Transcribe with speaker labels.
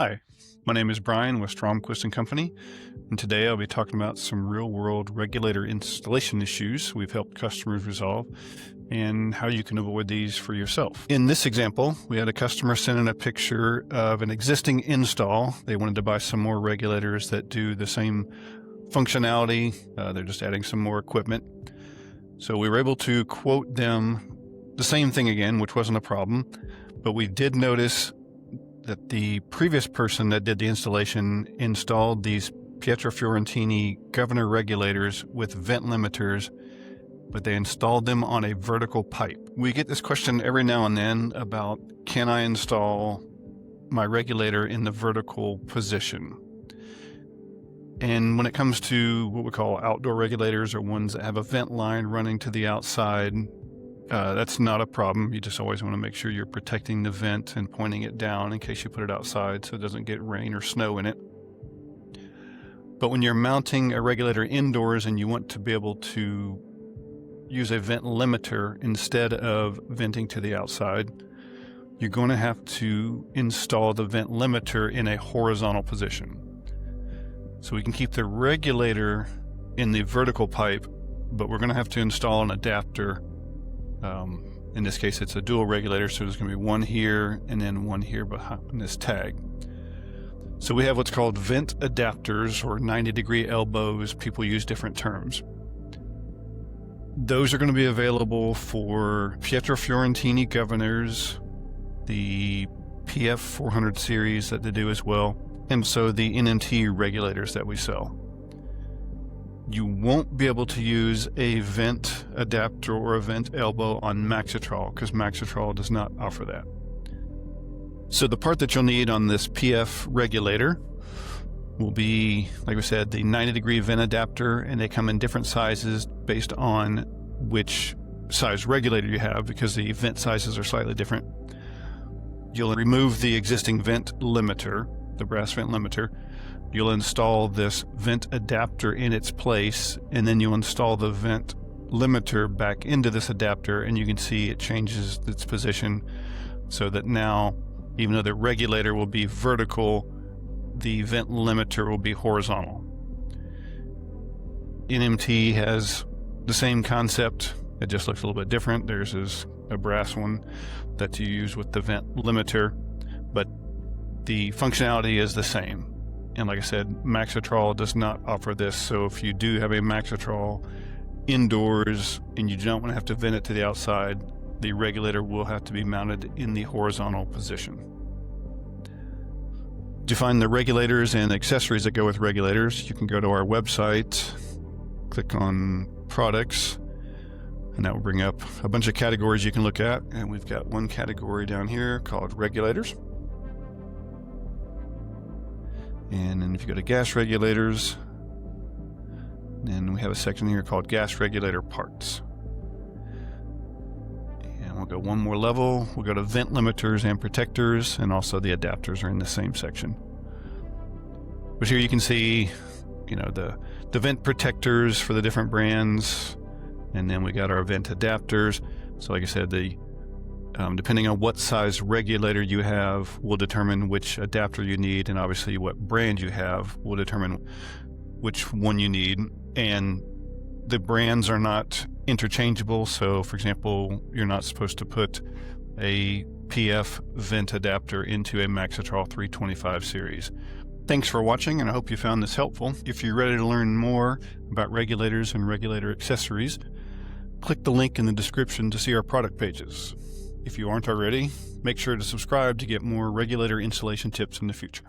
Speaker 1: Hi, my name is Brian with Stromquist & Company, and today I'll be talking about some real-world regulator installation issues we've helped customers resolve and how you can avoid these for yourself. In this example, we had a customer send in a picture of an existing install. They wanted to buy some more regulators that do the same functionality. They're just adding some more equipment. So we were able to quote them the same thing again, which wasn't a problem, but we did notice that the previous person that did the installation installed these Pietro-Fiorentini governor regulators with vent limiters, but they installed them on a vertical pipe. We get this question every now and then about, can I install my regulator in the vertical position? And when it comes to what we call outdoor regulators or ones that have a vent line running to the outside, that's not a problem. You just always want to make sure you're protecting the vent and pointing it down in case you put it outside so it doesn't get rain or snow in it. But when you're mounting a regulator indoors and you want to be able to use a vent limiter instead of venting to the outside, you're going to have to install the vent limiter in a horizontal position. So we can keep the regulator in the vertical pipe, but we're going to have to install an adapter. In this case, it's a dual regulator, so there's going to be one here and then one here behind this tag. So we have what's called vent adapters or 90-degree elbows. People use different terms. Those are going to be available for Pietro-Fiorentini governors, the PF 400 series that they do as well, and so the NMT regulators that we sell. You won't be able to use a vent adapter or a vent elbow on Maxitrol because Maxitrol does not offer that. So the part that you'll need on this PF regulator will be, like we said, the 90-degree vent adapter, and they come in different sizes based on which size regulator you have because the vent sizes are slightly different. You'll remove the existing vent limiter, the brass vent limiter. You'll install this vent adapter in its place, and then you'll install the vent limiter back into this adapter, and you can see it changes its position so that now, even though the regulator will be vertical, the vent limiter will be horizontal. NMT has the same concept. It just looks a little bit different. Theirs is a brass one that you use with the vent limiter, but the functionality is the same. And like I said, Maxitrol does not offer this. So if you do have a Maxitrol indoors and you don't want to have to vent it to the outside, the regulator will have to be mounted in the horizontal position. To find the regulators and accessories that go with regulators, you can go to our website, click on products, and that will bring up a bunch of categories you can look at. And we've got one category down here called regulators. And then if you go to gas regulators, then we have a section here called gas regulator parts. And we'll go one more level. We'll go to vent limiters and protectors, and also the adapters are in the same section. But here you can see, the vent protectors for the different brands, and then we got our vent adapters. So like I said, depending on what size regulator you have will determine which adapter you need, and obviously what brand you have will determine which one you need. And the brands are not interchangeable. So for example, you're not supposed to put a PF vent adapter into a Maxitrol 325 series. Thanks for watching, and I hope you found this helpful. If you're ready to learn more about regulators and regulator accessories, click the link in the description to see our product pages. If you aren't already, make sure to subscribe to get more regulator installation tips in the future.